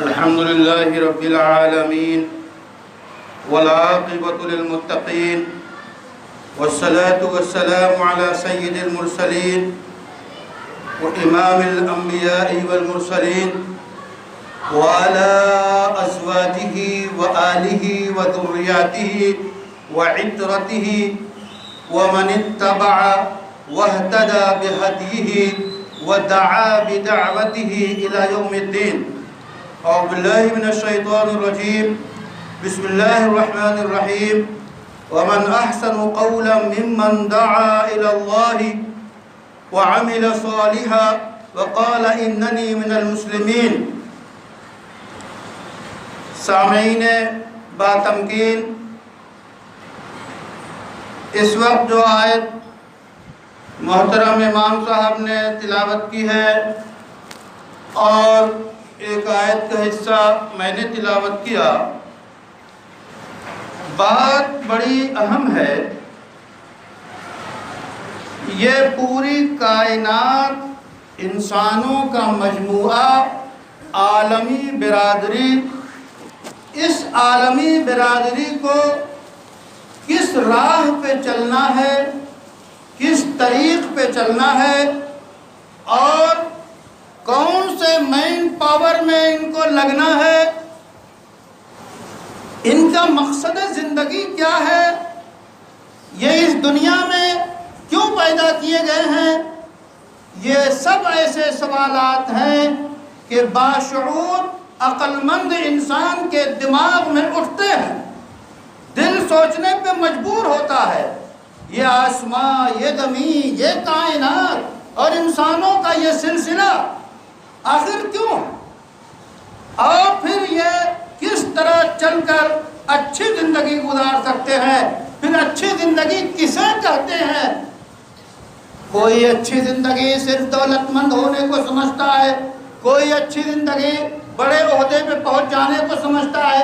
الحمد لله رب العالمين والعاقبة للمتقين والصلاة والسلام على سيد المرسلين وإمام الأنبياء والمرسلين وعلى أزواجه وآله وذرياته وعترته ومن اتبع واهتدى بهديه ودعا بدعوته إلى يوم الدين. أعوذ بالله من الشيطان الرجيم. بسم الله الرحمن الرحيم. ومن أحسن قولا ممن دعا إلى الله وعمل صالحا وقال إنني من المسلمين. سامعین باتمکین، اس وقت جو آیت محترم امام صاحب نے تلاوت کی ہے اور ایک آیت کا حصہ میں نے تلاوت کیا، بات بڑی اہم ہے۔ یہ پوری کائنات انسانوں کا مجموعہ، عالمی برادری، اس عالمی برادری کو کس راہ پہ چلنا ہے، کس طریق پہ چلنا ہے اور کون سے مین پاور میں ان کو لگنا ہے، ان کا مقصد زندگی کیا ہے، یہ اس دنیا میں کیوں پیدا کیے گئے ہیں، یہ سب ایسے سوالات ہیں کہ باشعور عقل مند انسان کے دماغ میں اٹھتے ہیں، دل سوچنے پہ مجبور ہوتا ہے۔ یہ آسمان، یہ زمین، یہ کائنات اور انسانوں کا یہ سلسلہ آخر کیوں، اور پھر یہ کس طرح چل کر اچھی زندگی گزار سکتے ہیں، پھر اچھی زندگی کسے کہتے ہیں۔ کوئی اچھی زندگی صرف دولت مند ہونے کو سمجھتا ہے، کوئی اچھی زندگی بڑے عہدے پہ پہنچ جانے کو سمجھتا ہے،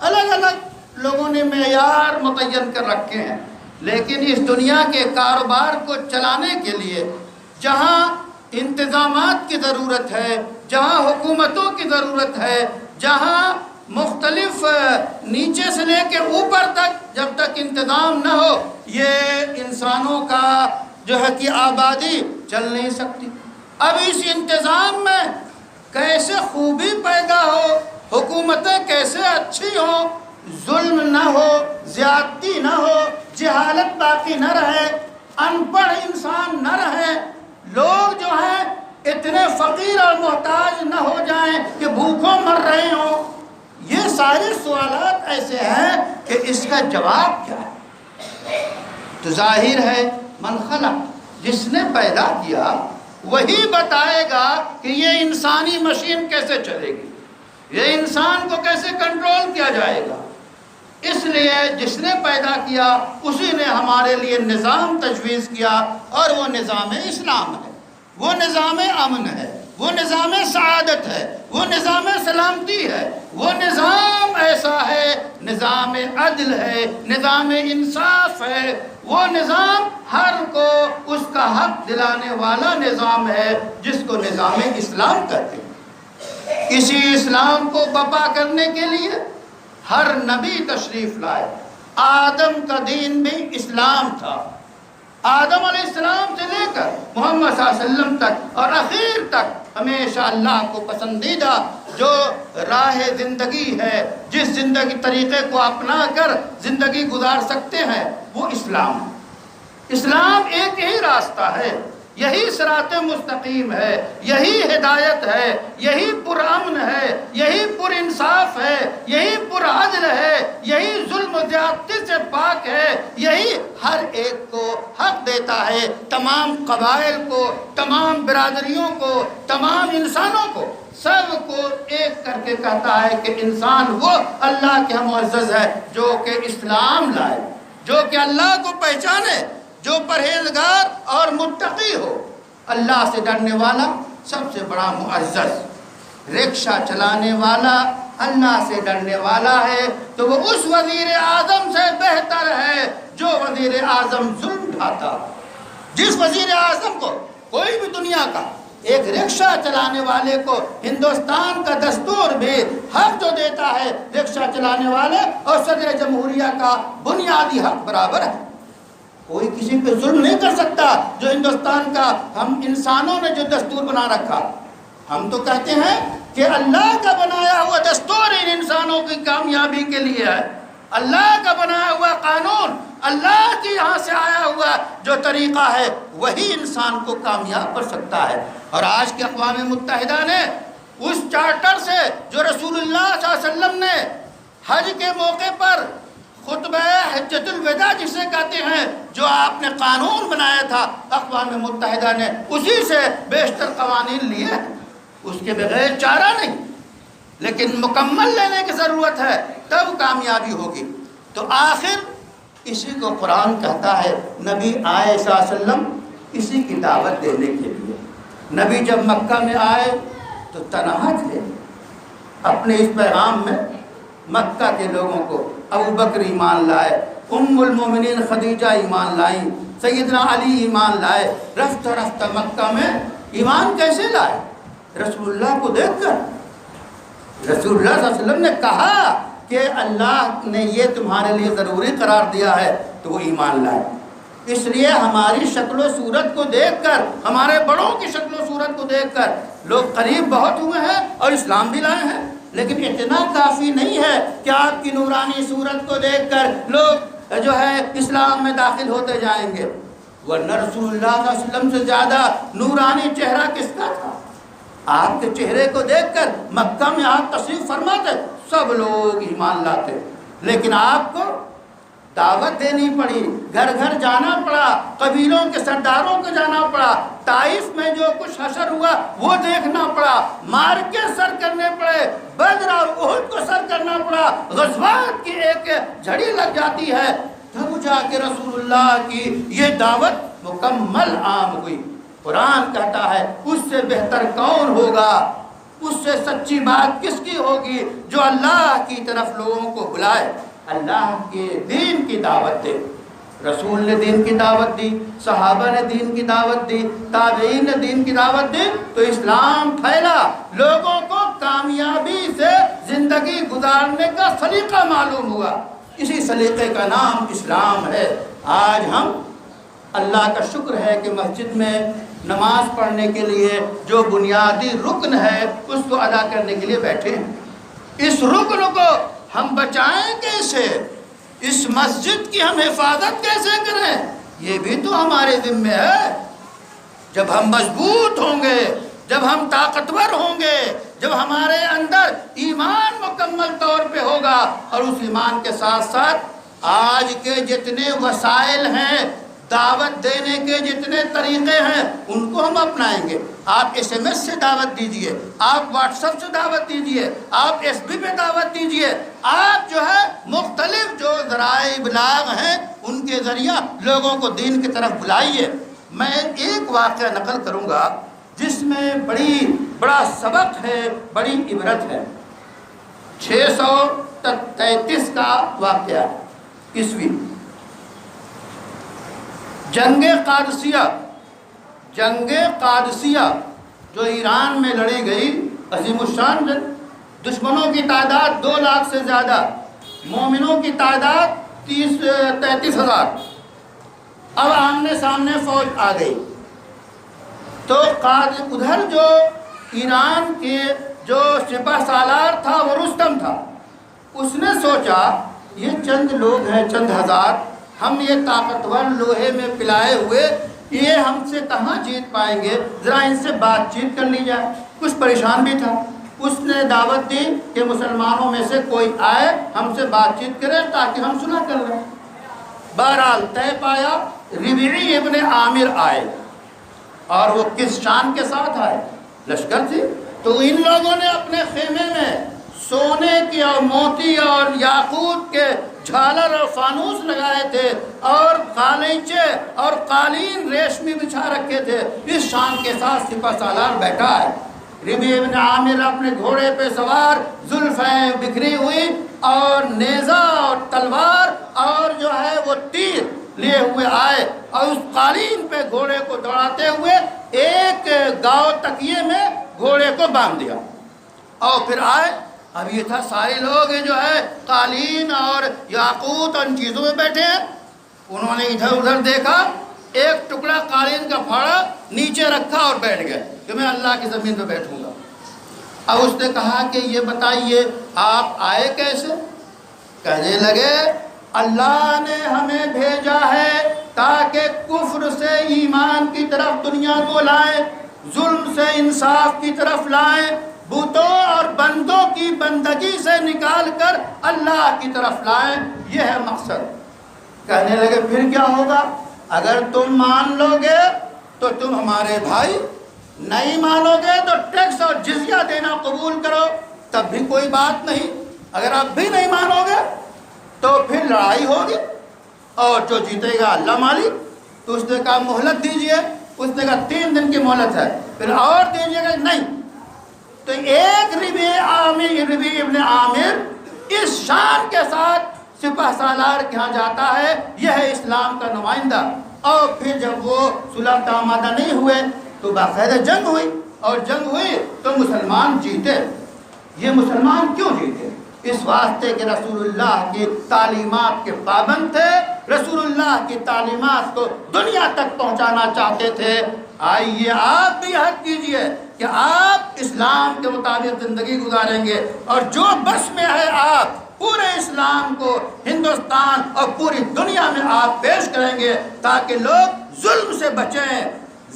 الگ الگ لوگوں نے معیار متعین کر رکھے ہیں۔ لیکن اس دنیا کے کاروبار کو چلانے کے لیے جہاں انتظامات کی ضرورت ہے، جہاں حکومتوں کی ضرورت ہے، جہاں مختلف نیچے سے لے کے اوپر تک جب تک انتظام نہ ہو، یہ انسانوں کا جو ہے کہ آبادی چل نہیں سکتی۔ اب اس انتظام میں کیسے خوبی پیدا ہو، حکومتیں کیسے اچھی ہوں، ظلم نہ ہو، زیادتی نہ ہو، جہالت باقی نہ رہے، ان پڑھ انسان نہ رہے، لوگ جو ہیں اتنے فقیر اور محتاج نہ ہو جائیں کہ بھوکوں مر رہے ہوں۔ یہ سارے سوالات ایسے ہیں کہ اس کا جواب کیا ہے؟ تو ظاہر ہے من خلق، جس نے پیدا کیا وہی بتائے گا کہ یہ انسانی مشین کیسے چلے گی، یہ انسان کو کیسے کنٹرول کیا جائے گا۔ اس لیے جس نے پیدا کیا اسی نے ہمارے لیے نظام تجویز کیا، اور وہ نظام اسلام ہے، وہ نظام امن ہے، وہ نظام سعادت ہے، وہ نظام سلامتی ہے، وہ نظام ایسا ہے، نظام عدل ہے، نظام انصاف ہے، وہ نظام ہر کو اس کا حق دلانے والا نظام ہے، جس کو نظام اسلام کہتے ہیں۔ اسی اسلام کو بپا کرنے کے لیے ہر نبی تشریف لائے۔ آدم کا دین بھی اسلام تھا، آدم علیہ السلام سے لے کر محمد صلی اللہ علیہ وسلم تک اور اخیر تک ہمیشہ اللہ کو پسندیدہ جو راہ زندگی ہے، جس زندگی طریقے کو اپنا کر زندگی گزار سکتے ہیں، وہ اسلام ہے۔ اسلام ایک ہی راستہ ہے، یہی صراط مستقیم ہے، یہی ہدایت ہے، یہی پرامن ہے، یہی پر انصاف ہے، یہی پر عدل ہے، یہی ظلم و زیادتی سے پاک ہے، یہی ہر ایک کو حق دیتا ہے، تمام قبائل کو، تمام برادریوں کو، تمام انسانوں کو، سب کو ایک کر کے کہتا ہے کہ انسان وہ اللہ کے معزز ہے جو کہ اسلام لائے، جو کہ اللہ کو پہچانے، جو پرہیزگار اور متقی ہو، اللہ سے ڈرنے والا سب سے بڑا معزز۔ رکشہ چلانے والا اللہ سے ڈرنے والا ہے تو وہ اس وزیر اعظم سے بہتر ہے جو وزیر اعظم ظلم ڈھاتا۔ جس وزیر اعظم کو کوئی بھی دنیا کا ایک رکشہ چلانے والے کو ہندوستان کا دستور بھی حق جو دیتا ہے رکشہ چلانے والے اور صدر جمہوریہ کا بنیادی حق برابر ہے۔ کوئی کسی پہ ظلم نہیں کر سکتا۔ جو ہندوستان کا ہم انسانوں نے جو دستور بنا رکھا، ہم تو کہتے ہیں کہ اللہ کا بنایا ہوا دستور ان انسانوں کی کامیابی کے لیے ہے، اللہ کا بنایا ہوا قانون، اللہ کی یہاں سے آیا ہوا جو طریقہ ہے وہی انسان کو کامیاب کر سکتا ہے۔ اور آج کے اقوام متحدہ نے اس چارٹر سے جو رسول اللہ صلی اللہ علیہ وسلم نے حج کے موقع پر خطبہ حجۃ الوداع جسے کہتے ہیں، جو آپ نے قانون بنایا تھا اقوام متحدہ نے، اسی سے بیشتر قوانین لیے ہیں، اس کے بغیر چارہ نہیں، لیکن مکمل لینے کی ضرورت ہے تب کامیابی ہوگی۔ تو آخر اسی کو قرآن کہتا ہے، نبی آئے صلی اللہ علیہ وسلم اسی کی دعوت دینے کے لیے۔ نبی جب مکہ میں آئے تو تنہا تھے، اپنے اس پیغام میں مکہ کے لوگوں کو ابو بکر ایمان لائے، ام المومنین خدیجہ ایمان لائیں، سیدنا علی ایمان لائے۔ رفتہ رفتہ مکہ میں ایمان کیسے لائے؟ رسول اللہ کو دیکھ کر۔ رسول اللہ صلی اللہ علیہ وسلم نے کہا کہ اللہ نے یہ تمہارے لیے ضروری قرار دیا ہے تو وہ ایمان لائے۔ اس لیے ہماری شکل و صورت کو دیکھ کر، ہمارے بڑوں کی شکل و صورت کو دیکھ کر لوگ قریب بہت ہوئے ہیں اور اسلام بھی لائے ہیں، لیکن اتنا کافی نہیں ہے کہ آپ کی نورانی صورت کو دیکھ کر لوگ جو ہے اسلام میں داخل ہوتے جائیں گے۔ ورنہ رسول اللہ صلی اللہ علیہ وسلم سے زیادہ نورانی چہرہ کس کا تھا؟ آپ کے چہرے کو دیکھ کر مکہ میں آپ تشریف فرماتے سب لوگ ایمان لاتے، لیکن آپ کو دعوت دینی پڑی، گھر گھر جانا پڑا، قبیلوں کے سرداروں کو جانا پڑا، طائف میں جو کچھ حشر ہوا وہ دیکھنا پڑا، مارکے سر کرنے پڑے، بدر اور احد کو سر کرنا پڑا، غزوات کی ایک جھڑی لگ جاتی ہے، تب جا کے رسول اللہ کی یہ دعوت مکمل عام ہوئی۔ قرآن کہتا ہے اس سے بہتر کون ہوگا، اس سے سچی بات کس کی ہوگی جو اللہ کی طرف لوگوں کو بلائے، اللہ کے دین کی دعوت دے۔ رسول نے دین کی دعوت دی، صحابہ نے دین کی دعوت دی، تابعین نے دین کی دعوت دی، تو اسلام پھیلا، لوگوں کو کامیابی سے زندگی گزارنے کا سلیقہ معلوم ہوا۔ اسی سلیقے کا نام اسلام ہے۔ آج ہم اللہ کا شکر ہے کہ مسجد میں نماز پڑھنے کے لیے جو بنیادی رکن ہے اس کو ادا کرنے کے لیے بیٹھے ہیں۔ اس رکن کو ہم بچائیں کیسے؟ اس مسجد کی ہم حفاظت کیسے کریں؟ یہ بھی تو ہمارے ذمہ ہے۔ جب ہم مضبوط ہوں گے، جب ہم طاقتور ہوں گے، جب ہمارے اندر ایمان مکمل طور پہ ہوگا، اور اس ایمان کے ساتھ ساتھ آج کے جتنے وسائل ہیں، دعوت دینے کے جتنے طریقے ہیں، ان کو ہم اپنائیں گے۔ آپ ایس ایم ایس سے دعوت دیجئے، آپ واٹس ایپ سے دعوت دیجئے، آپ ایس بی پہ دعوت دیجئے، آپ جو ہے مختلف جو ذرائع ابلاغ ہیں ان کے ذریعہ لوگوں کو دین کی طرف بلائیے۔ میں ایک واقعہ نقل کروں گا جس میں بڑا سبق ہے، بڑی عبرت ہے۔ 633 کا واقعہ عیسوی، جنگ قادسیہ جو ایران میں لڑی گئی، عظیم الشان جنگ، دشمنوں کی تعداد 2 لاکھ سے زیادہ، مومنوں کی تعداد 33,000۔ اب آمنے سامنے فوج آ گئی، تو ادھر جو ایران کے جو سپہ سالار تھا وہ رستم تھا، اس نے سوچا یہ چند لوگ ہیں، چند ہزار، ہم یہ طاقتور لوہے میں پلائے ہوئے یہ ہم سے کہاں جیت پائیں گے، ذرا ان سے بات چیت کر لی جائے۔ کچھ پریشان بھی تھا، اس نے دعوت دی کہ مسلمانوں میں سے کوئی آئے ہم سے بات چیت کرے تاکہ ہم سنا کر لیں۔ بہرحال طے پایا، ربیعی ابن عامر آئے، اور وہ کس شان کے ساتھ آئے؟ لشکر تھی۔ تو ان لوگوں نے اپنے خیمے میں سونے کی اور موتی اور یاقوت کے جھالر اور فانوس لگائے تھے، اور غالیچے اور قالین ریشمی بچھا رکھے تھے۔ اس شان کے ساتھ سپہ سالار بیٹھا ہے۔ ربیع بن عامر اپنے گھوڑے پہ سوار، زلفیں بکھری ہوئی، اور نیزہ اور تلوار اور جو ہے وہ تیر لیے ہوئے آئے، اور اس قالین پہ گھوڑے کو دوڑاتے ہوئے ایک گاؤ تکیے میں گھوڑے کو باندھ دیا، اور پھر آئے اب یہ تھا سارے لوگ جو ہے قالین اور یاقوت اور ان چیزوں میں بیٹھے ہیں، انہوں نے ادھر ادھر دیکھا، ایک ٹکڑا قالین کا پھاڑا نیچے رکھا اور بیٹھ گئے کہ میں اللہ کی زمین پہ بیٹھوں گا۔ اب اس نے کہا کہ یہ بتائیے آپ آئے کیسے؟ کہنے لگے اللہ نے ہمیں بھیجا ہے تاکہ کفر سے ایمان کی طرف دنیا کو لائیں، ظلم سے انصاف کی طرف لائیں، بتوں اور بندوں کی بندگی سے نکال کر اللہ کی طرف لائیں، یہ ہے مقصد۔ کہنے لگے پھر کیا ہوگا؟ اگر تم مان لو گے تو تم ہمارے بھائی، نہیں مانو گے تو ٹیکس اور جزیہ دینا قبول کرو، تب بھی کوئی بات نہیں۔ اگر آپ بھی نہیں مانو گے تو پھر لڑائی ہوگی اور جو جیتے گا اللہ مالک۔ تو اس نے کہا مہلت دیجئے، اس نے کہا 3 دن کی مہلت ہے، پھر اور دیجئے گا نہیں۔ تو ایک ربی ابن عامر اس شان کے ساتھ سپہ سالار کے ہاں جاتا ہے، یہ ہے اسلام کا نمائندہ۔ اور پھر جب وہ صلح کا آمادہ نہیں ہوئے تو باقاعدہ جنگ ہوئی، اور جنگ ہوئی تو مسلمان جیتے۔ یہ مسلمان کیوں جیتے؟ اس واسطے کہ رسول اللہ کی تعلیمات کے پابند تھے، رسول اللہ کی تعلیمات کو دنیا تک پہنچانا چاہتے تھے۔ آئیے آپ بھی حق کیجئے کہ آپ اسلام کے مطابق زندگی گزاریں گے، اور جو بس میں ہے آپ پورے اسلام کو ہندوستان اور پوری دنیا میں آپ پیش کریں گے، تاکہ لوگ ظلم سے بچیں،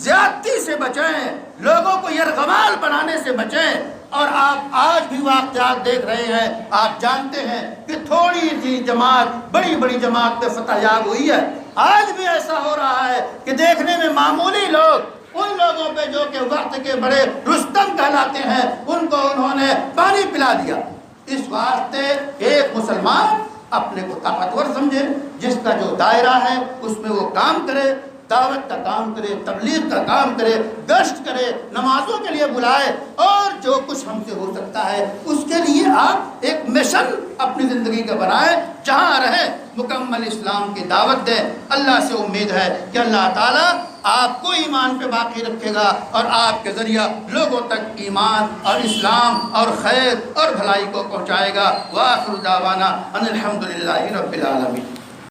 زیادتی سے بچیں، لوگوں کو یرغمال بنانے سے بچیں۔ اور آپ آج بھی واقعات دیکھ رہے ہیں، آپ جانتے ہیں کہ تھوڑی سی جماعت بڑی بڑی جماعت پہ فتح یاب ہوئی ہے۔ آج بھی ایسا ہو رہا ہے کہ دیکھنے میں معمولی لوگ ان لوگوں پہ جو کہ وقت کے بڑے رستم کہلاتے ہیں، ان کو انہوں نے پانی پلا دیا۔ اس واسطے ایک مسلمان اپنے کو طاقتور سمجھے، جس کا جو دائرہ ہے اس میں وہ کام کرے، دعوت کا کام کرے، تبلیغ کا کام کرے، گشت کرے، نمازوں کے لیے بلائے، اور جو کچھ ہم سے ہو سکتا ہے اس کے لیے آپ ایک مشن اپنی زندگی کا بنائیں، جہاں رہیں مکمل اسلام کی دعوت دیں۔ اللہ سے امید ہے کہ اللہ تعالیٰ آپ کو ایمان پہ باقی رکھے گا، اور آپ کے ذریعہ لوگوں تک ایمان اور اسلام اور خیر اور بھلائی کو پہنچائے گا۔ وآخر دعوانا ان الحمدللہ رب العالمین۔